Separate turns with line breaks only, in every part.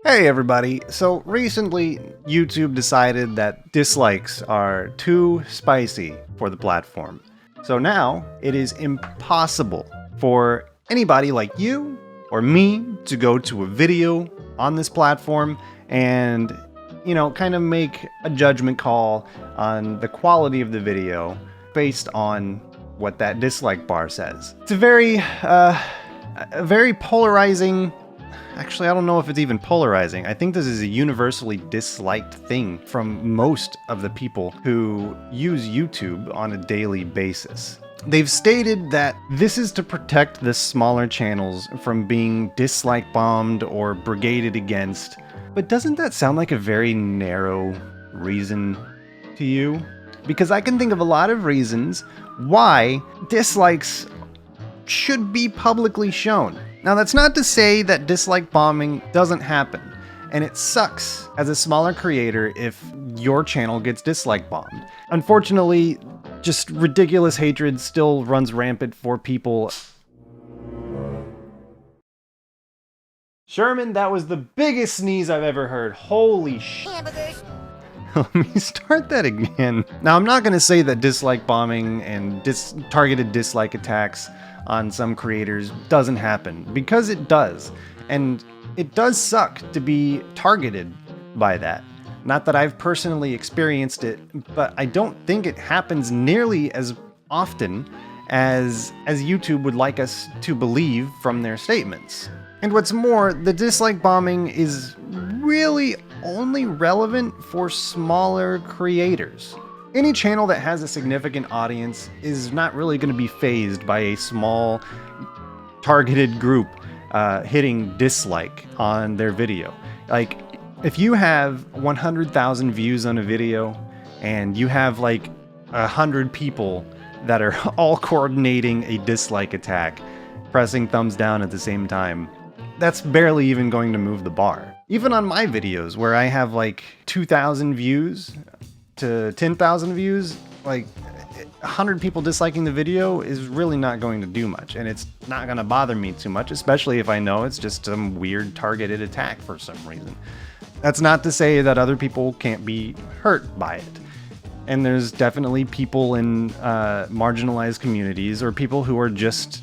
Hey everybody, so recently YouTube decided that dislikes are too spicy for the platform. So now it is impossible for anybody like you or me to go to a video on this platform and, kind of make a judgment call on the quality of the video based on what that dislike bar says. It's a very polarizing. Actually, I don't know if it's even polarizing. I think this is a universally disliked thing from most of the people who use YouTube on a daily basis. They've stated that this is to protect the smaller channels from being dislike bombed or brigaded against. But doesn't that sound like a very narrow reason to you? Because I can think of a lot of reasons why dislikes should be publicly shown. Now, that's not to say that dislike bombing doesn't happen, and it sucks as a smaller creator if your channel gets dislike bombed. Unfortunately, just ridiculous hatred still runs rampant for people. Sherman, that was the biggest sneeze I've ever heard. Holy sh! Let me start that again. Now, I'm not going to say that dislike bombing and targeted dislike attacks on some creators doesn't happen, because it does. And it does suck to be targeted by that. Not that I've personally experienced it, but I don't think it happens nearly as often as YouTube would like us to believe from their statements. And what's more, the dislike bombing is really only relevant for smaller creators. Any channel that has a significant audience is not really going to be fazed by a small targeted group hitting dislike on their video. Like, if you have 100,000 views on a video and you have like 100 people that are all coordinating a dislike attack, pressing thumbs down at the same time, that's barely even going to move the bar. Even on my videos where I have like 2,000 views to 10,000 views, like 100 people disliking the video is really not going to do much, and it's not going to bother me too much, especially if I know it's just some weird targeted attack for some reason. That's not to say that other people can't be hurt by it. And there's definitely people in marginalized communities or people who are just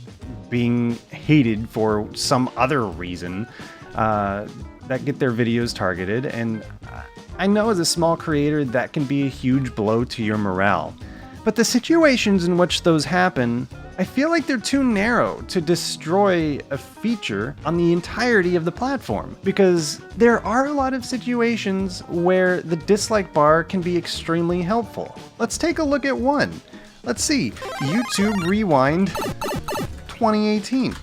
being hated for some other reason that get their videos targeted, and I know as a small creator that can be a huge blow to your morale. But the situations in which those happen, I feel like they're too narrow to destroy a feature on the entirety of the platform. Because there are a lot of situations where the dislike bar can be extremely helpful. Let's take a look at one. Let's see, YouTube Rewind 2018.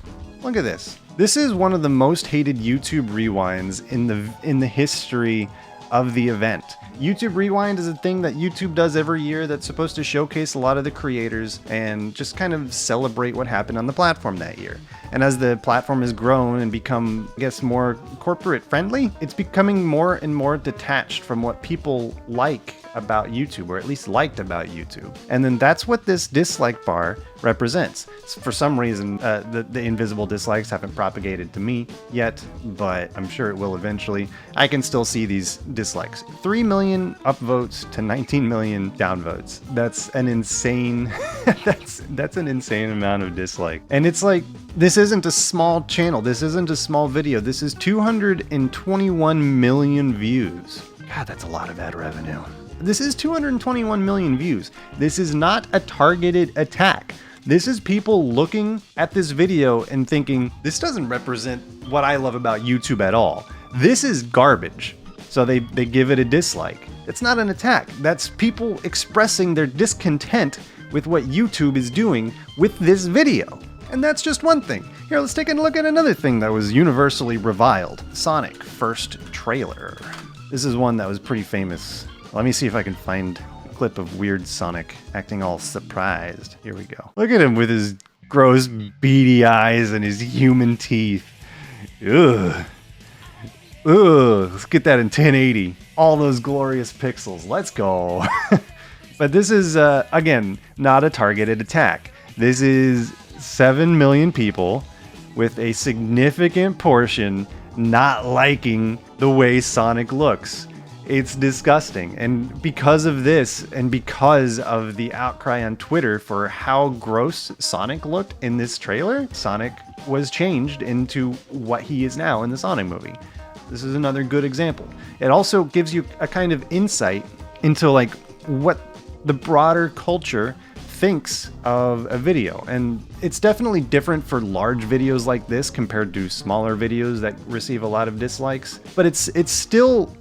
Look at this. This is one of the most hated YouTube rewinds in the history of the event. YouTube Rewind is a thing that YouTube does every year that's supposed to showcase a lot of the creators and just kind of celebrate what happened on the platform that year. And as the platform has grown and become, I guess, more corporate friendly, it's becoming more and more detached from what people like about YouTube, or at least liked about YouTube. And then that's what this dislike bar represents. For some reason, the invisible dislikes haven't propagated to me yet, but I'm sure it will eventually. I can still see these dislikes. 3 million upvotes to 19 million downvotes. That's an insane, that's an insane amount of dislike. And it's like, this isn't a small channel. This isn't a small video. This is 221 million views. God, that's a lot of ad revenue. This is 221 million views. This is not a targeted attack. This is people looking at this video and thinking, this doesn't represent what I love about YouTube at all. This is garbage. So they give it a dislike. It's not an attack. That's people expressing their discontent with what YouTube is doing with this video. And that's just one thing. Here, let's take a look at another thing that was universally reviled. Sonic first trailer. This is one that was pretty famous. Let me see if I can find a clip of weird Sonic acting all surprised. Here we go. Look at him with his gross beady eyes and his human teeth. Ugh. Ugh. Let's get that in 1080. All those glorious pixels. Let's go. But this is, again, not a targeted attack. This is 7 million people with a significant portion not liking the way Sonic looks. It's disgusting. And because of this, and because of the outcry on Twitter for how gross Sonic looked in this trailer, Sonic was changed into what he is now in the Sonic movie. This is another good example. It also gives you a kind of insight into like what the broader culture thinks of a video, and it's definitely different for large videos like this compared to smaller videos that receive a lot of dislikes, but it's still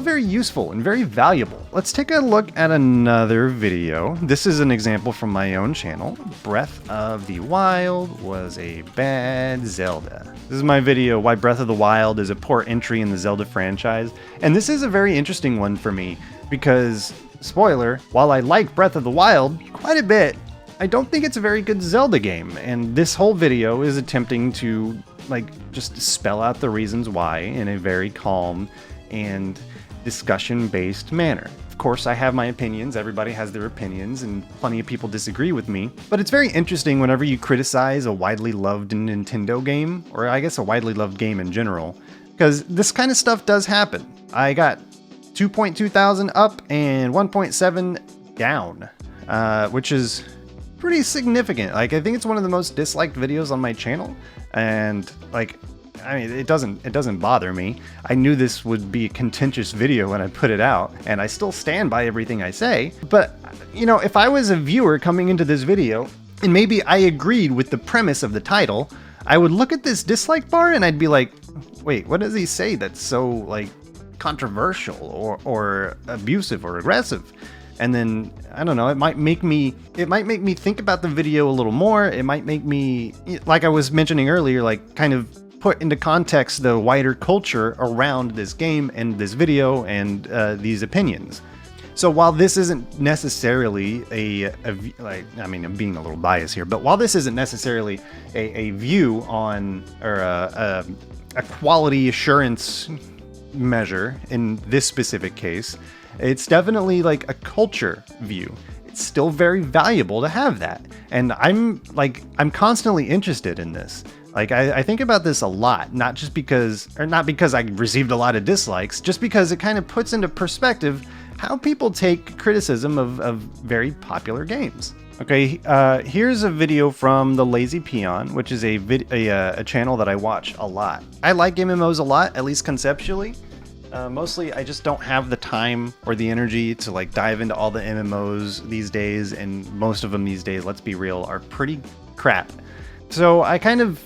very useful and very valuable. Let's take a look at another video. This is an example from my own channel. Breath of the Wild was a bad Zelda. This is my video, Why Breath of the Wild is a Poor Entry in the Zelda franchise, and this is a very interesting one for me because, spoiler, while I like Breath of the Wild quite a bit, I don't think it's a very good Zelda game, and this whole video is attempting to like just spell out the reasons why in a very calm and discussion-based manner. Of course, I have my opinions, everybody has their opinions, and plenty of people disagree with me, but it's very interesting whenever you criticize a widely loved Nintendo game, or I guess a widely loved game in general, because this kind of stuff does happen. I got 2.2 thousand up and 1.7 down, which is pretty significant. Like, I think it's one of the most disliked videos on my channel, and like, I mean, it doesn't bother me. I knew this would be a contentious video when I put it out, and I still stand by everything I say. But, you know, if I was a viewer coming into this video, and maybe I agreed with the premise of the title, I would look at this dislike bar and I'd be like, wait, what does he say that's so, like, controversial or abusive or aggressive? And then, I don't know, it might make me think about the video a little more. It might make me, like I was mentioning earlier, like kind of put into context the wider culture around this game and this video and these opinions. So while this isn't necessarily I'm being a little biased here, but while this isn't necessarily a view on, or a quality assurance measure in this specific case, it's definitely like a culture view. It's still very valuable to have that. And I'm constantly interested in this. Like, I think about this a lot, not because I received a lot of dislikes, just because it kind of puts into perspective how people take criticism of very popular games. Okay, here's a video from The Lazy Peon, which is a channel that I watch a lot. I like MMOs a lot, at least conceptually. Mostly, I just don't have the time or the energy to like dive into all the MMOs these days, and most of them these days, let's be real, are pretty crap. So I kind of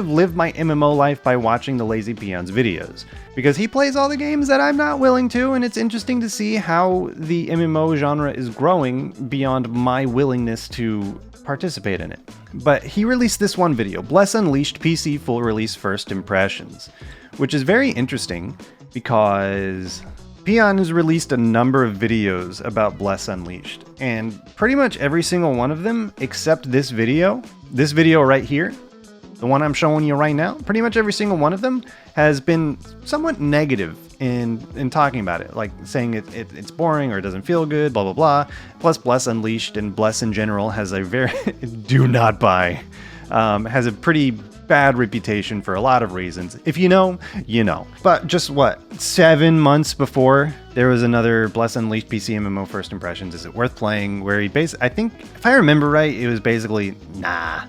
live my MMO life by watching The Lazy Peon's videos, because he plays all the games that I'm not willing to, and it's interesting to see how the MMO genre is growing beyond my willingness to participate in it. But he released this one video, Bless Unleashed PC Full Release First Impressions, which is very interesting because Peon has released a number of videos about Bless Unleashed, and pretty much every single one of them, except this video right here, the one I'm showing you right now, pretty much every single one of them has been somewhat negative in talking about it, like saying it's boring or it doesn't feel good, blah, blah, blah. Plus, Bless Unleashed and Bless in general has a very, do not buy, has a pretty bad reputation for a lot of reasons. If you know, you know. But just what, 7 months before, there was another Bless Unleashed PC MMO First Impressions, Is It Worth Playing? Where he I think, if I remember right, it was basically, nah,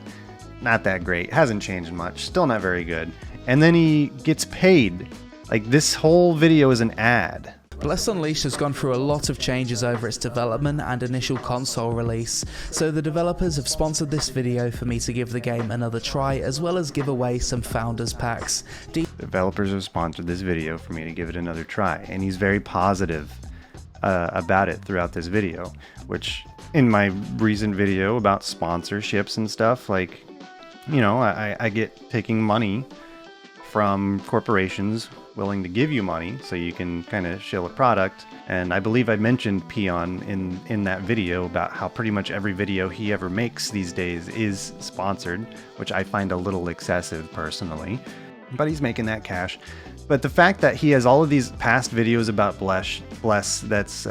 not that great, hasn't changed much, still not very good. And then he gets paid. Like, this whole video is an ad.
Bless Unleashed has gone through a lot of changes over its development and initial console release, so the developers have sponsored this video for me to give the game another try, as well as give away some founders packs.
Developers have sponsored this video for me to give it another try, and he's very positive about it throughout this video, which in my recent video about sponsorships and stuff, like, you know, I get taking money from corporations willing to give you money so you can kind of shill a product. And I believe I mentioned Peon in that video about how pretty much every video he ever makes these days is sponsored, which I find a little excessive personally, but he's making that cash. But the fact that he has all of these past videos about Bless that's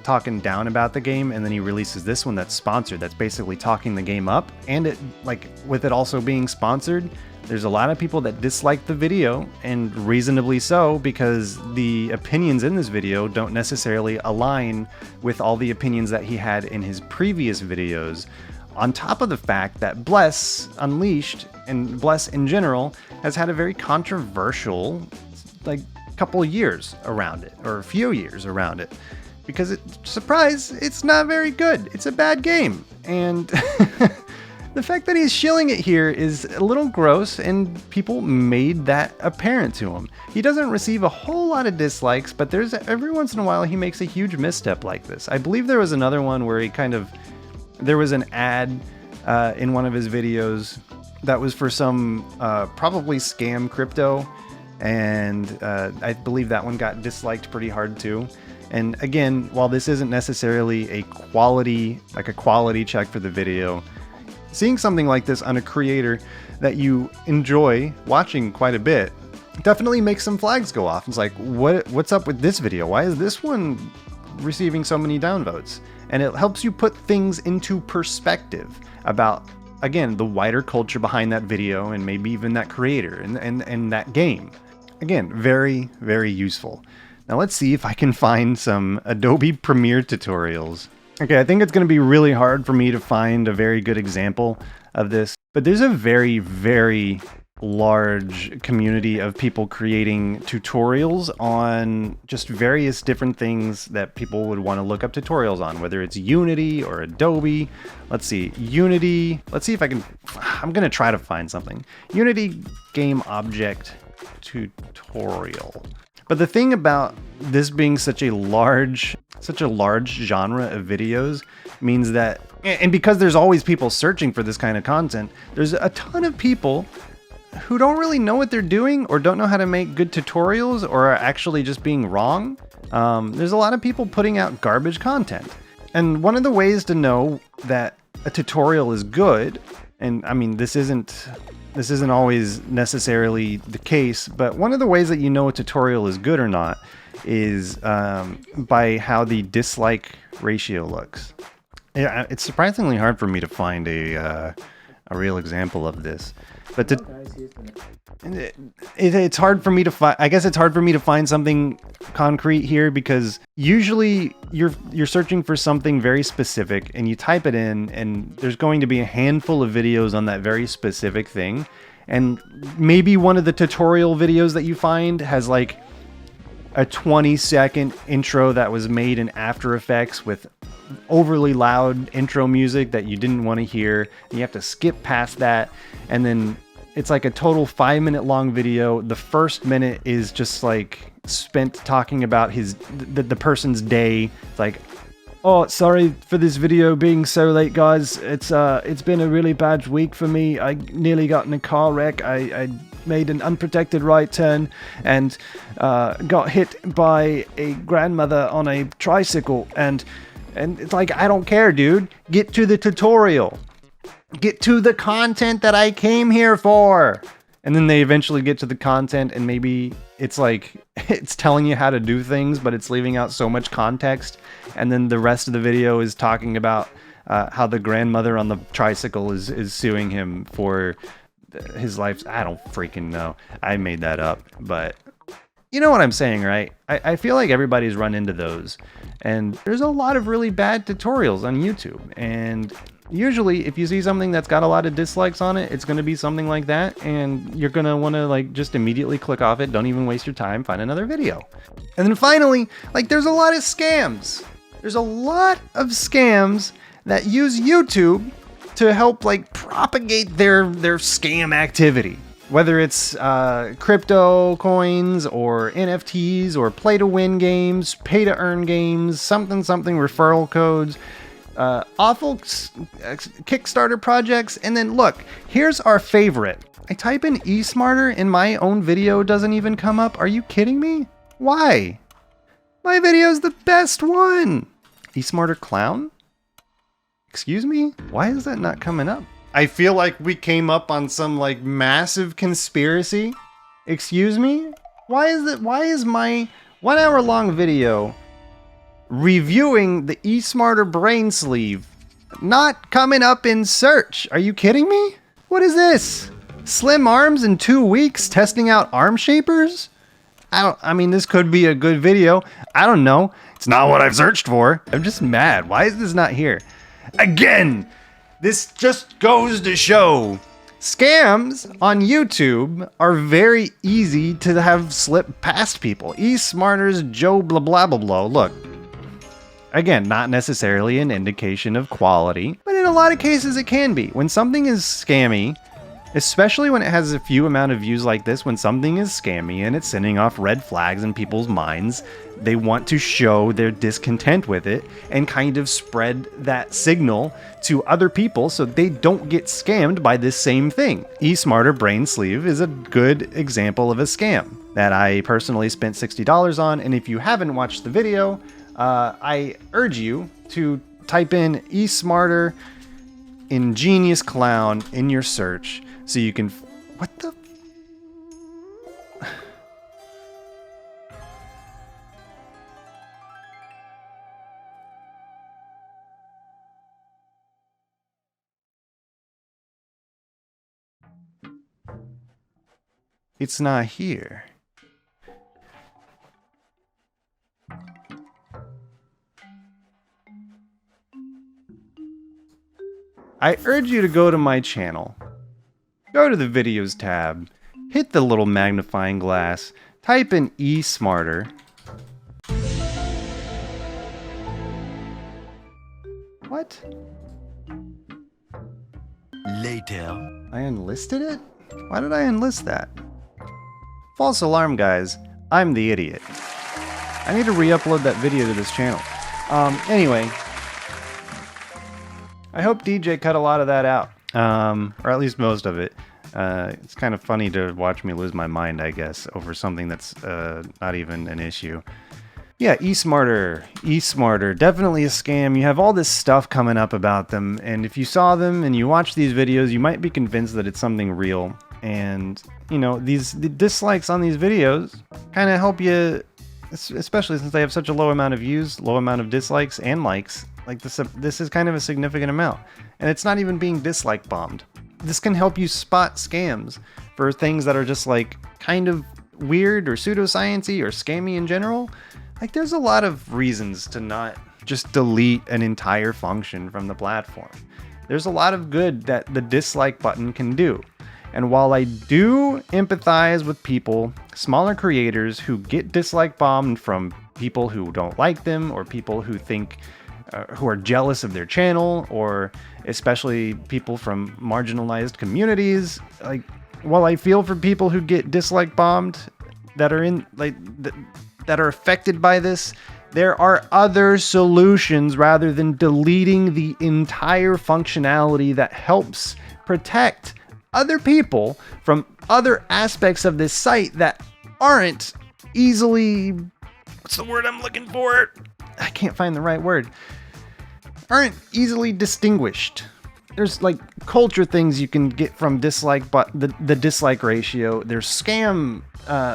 talking down about the game, and then he releases this one that's sponsored, that's basically talking the game up, and it, like, with it also being sponsored, There's a lot of people that dislike the video, and reasonably so, because the opinions in this video don't necessarily align with all the opinions that he had in his previous videos. On top of the fact that Bless Unleashed, and Bless in general, has had a very controversial, like, couple years around it, or a few years around it. Because, surprise, it's not very good. It's a bad game. And the fact that he's shilling it here is a little gross, and people made that apparent to him. He doesn't receive a whole lot of dislikes, but there's every once in a while he makes a huge misstep like this. I believe there was another one where there was an ad in one of his videos that was for some probably scam crypto, and I believe that one got disliked pretty hard too. And again, while this isn't necessarily a quality check for the video, seeing something like this on a creator that you enjoy watching quite a bit definitely makes some flags go off. It's like, what's up with this video? Why is this one receiving so many downvotes? And it helps you put things into perspective about, again, the wider culture behind that video and maybe even that creator and that game. Again, very, very useful. Now let's see if I can find some Adobe Premiere tutorials. Okay, I think it's going to be really hard for me to find a very good example of this, but there's a very, very large community of people creating tutorials on just various different things that people would want to look up tutorials on, whether it's Unity or Adobe. Let's see, Unity. Let's see if I'm going to try to find something. Unity game object tutorial. But the thing about this being such a large genre of videos means that, and because there's always people searching for this kind of content, there's a ton of people who don't really know what they're doing or don't know how to make good tutorials or are actually just being wrong. There's a lot of people putting out garbage content. And one of the ways to know that a tutorial is good, and I mean, this isn't always necessarily the case, but one of the ways that you know a tutorial is good or not is by how the dislike ratio looks. Yeah, it's surprisingly hard for me to find a real example of this, but it's hard for me to find. I guess it's hard for me to find something concrete here because usually you're searching for something very specific and you type it in, and there's going to be a handful of videos on that very specific thing, and maybe one of the tutorial videos that you find has like a 20-second intro that was made in After Effects with overly loud intro music that you didn't want to hear. And you have to skip past that, and then it's like a total 5-minute long video. The first minute is just like spent talking about the person's day. It's like, oh, sorry for this video being so late, guys. It's been a really bad week for me. I nearly got in a car wreck. I made an unprotected right turn and got hit by a grandmother on a tricycle. And it's like, I don't care, dude. Get to the tutorial. Get to the content that I came here for. And then they eventually get to the content, and maybe it's like, it's telling you how to do things, but it's leaving out so much context. And then the rest of the video is talking about how the grandmother on the tricycle is suing him for his life. I don't freaking know. I made that up, but you know what I'm saying, right? I feel like everybody's run into those. And there's a lot of really bad tutorials on YouTube. And usually if you see something that's got a lot of dislikes on it, it's going to be something like that, and you're going to want to like just immediately click off it. Don't even waste your time, find another video. And then finally, like, there's a lot of scams. There's a lot of scams that use YouTube to help like propagate their scam activity. Whether it's crypto coins or NFTs or play to win games, pay to earn games, something referral codes, awful Kickstarter projects. And then look, here's our favorite. I type in eSmarter and my own video doesn't even come up. Are you kidding me? Why? My video's the best one. eSmarter clown? Excuse me? Why is that not coming up? I feel like we came up on some like massive conspiracy. Excuse me? Why is my 1 hour long video reviewing the eSmarter brain sleeve not coming up in search? Are you kidding me? What is this? Slim arms in 2 weeks testing out arm shapers? I mean, this could be a good video. I don't know. It's not what I've searched for. I'm just mad. Why is this not here? Again, this just goes to show scams on YouTube are very easy to have slip past people. eSmarters, Joe blah blah blah blah. Look, again, not necessarily an indication of quality, but in a lot of cases it can be. When something is scammy, especially when it has a few amount of views like this, when something is scammy and it's sending off red flags in people's minds, they want to show their discontent with it and kind of spread that signal to other people so they don't get scammed by this same thing. eSmarter Brain Sleeve is a good example of a scam that I personally spent $60 on, and if you haven't watched the video, I urge you to type in eSmarter Ingenious Clown in your search so you can... What the... It's not here. I urge you to go to my channel. Go to the videos tab, hit the little magnifying glass, type in eSmarter. What?
Later.
I enlisted it? Why did I enlist that? False alarm, guys. I'm the idiot. I need to re-upload that video to this channel. Anyway. I hope DJ cut a lot of that out. Or at least most of it. It's kind of funny to watch me lose my mind, I guess, over something that's not even an issue. Yeah, eSmarter, definitely a scam. You have all this stuff coming up about them, and if you saw them and you watch these videos, you might be convinced that it's something real. And, you know, the dislikes on these videos kind of help you, especially since they have such a low amount of views, low amount of dislikes and likes. Like this is kind of a significant amount, and it's not even being dislike bombed. This can help you spot scams for things that are just like kind of weird or pseudoscience-y or scammy in general. Like there's a lot of reasons to not just delete an entire function from the platform. There's a lot of good that the dislike button can do. And while I do empathize with people, smaller creators who get dislike bombed from people who don't like them or people who think who are jealous of their channel, or especially people from marginalized communities. Like, while I feel for people who get dislike bombed that are in that are affected by this, there are other solutions rather than deleting the entire functionality that helps protect other people from other aspects of this site that aren't easily... What's the word I'm looking for? I can't find the right word. Aren't easily distinguished. There's like culture things you can get from dislike, but the dislike ratio. There's scam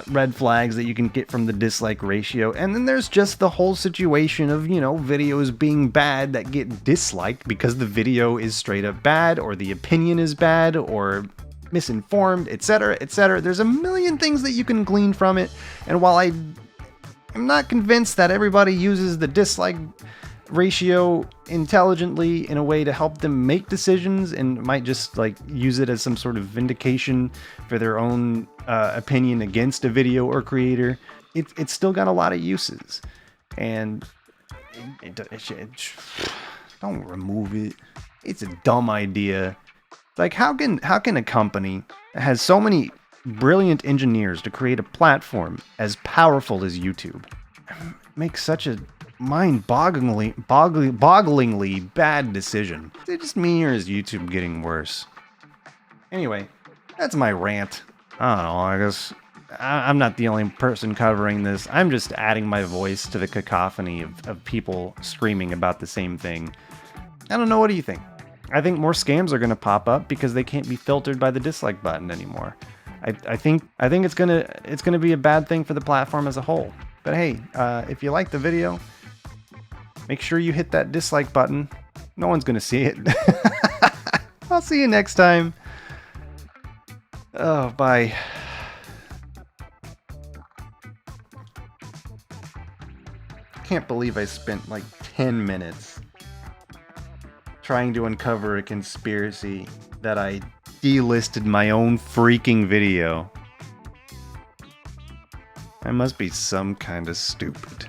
red flags that you can get from the dislike ratio, and then there's just the whole situation of, you know, videos being bad that get disliked because the video is straight up bad, or the opinion is bad, or misinformed, etc., etc. There's a million things that you can glean from it, and while I'm not convinced that everybody uses the dislike ratio intelligently in a way to help them make decisions and might just like use it as some sort of vindication for their own opinion against a video or creator, it's still got a lot of uses. And don't remove it. It's a dumb idea. Like, how can a company that has so many brilliant engineers to create a platform as powerful as YouTube make such a mind-bogglingly bad decision? Is it just me, or is YouTube getting worse? Anyway, that's my rant. I don't know, I guess I'm not the only person covering this. I'm just adding my voice to the cacophony of people screaming about the same thing. I don't know, what do you think? I think more scams are going to pop up because they can't be filtered by the dislike button anymore. I think it's gonna be a bad thing for the platform as a whole. But hey, if you like the video, make sure you hit that dislike button. No one's gonna see it. I'll see you next time. Oh, bye. Can't believe I spent like 10 minutes trying to uncover a conspiracy that I delisted my own freaking video. I must be some kind of stupid.